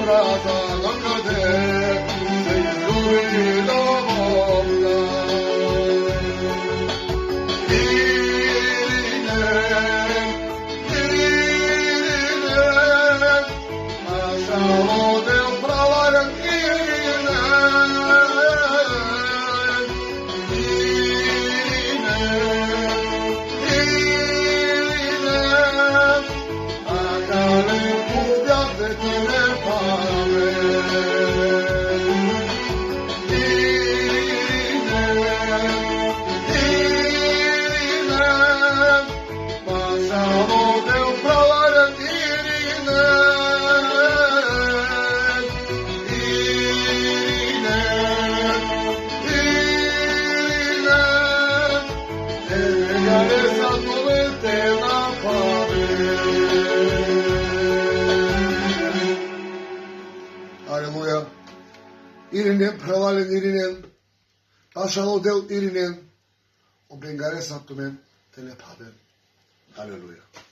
vrata na kade se izgubila voda. Irine, naša vode upravaren Irine. Алелуја. Иринен, превален Иринен, нашал дел Иринен, обенгаре сатумен телепаден. Алелуја.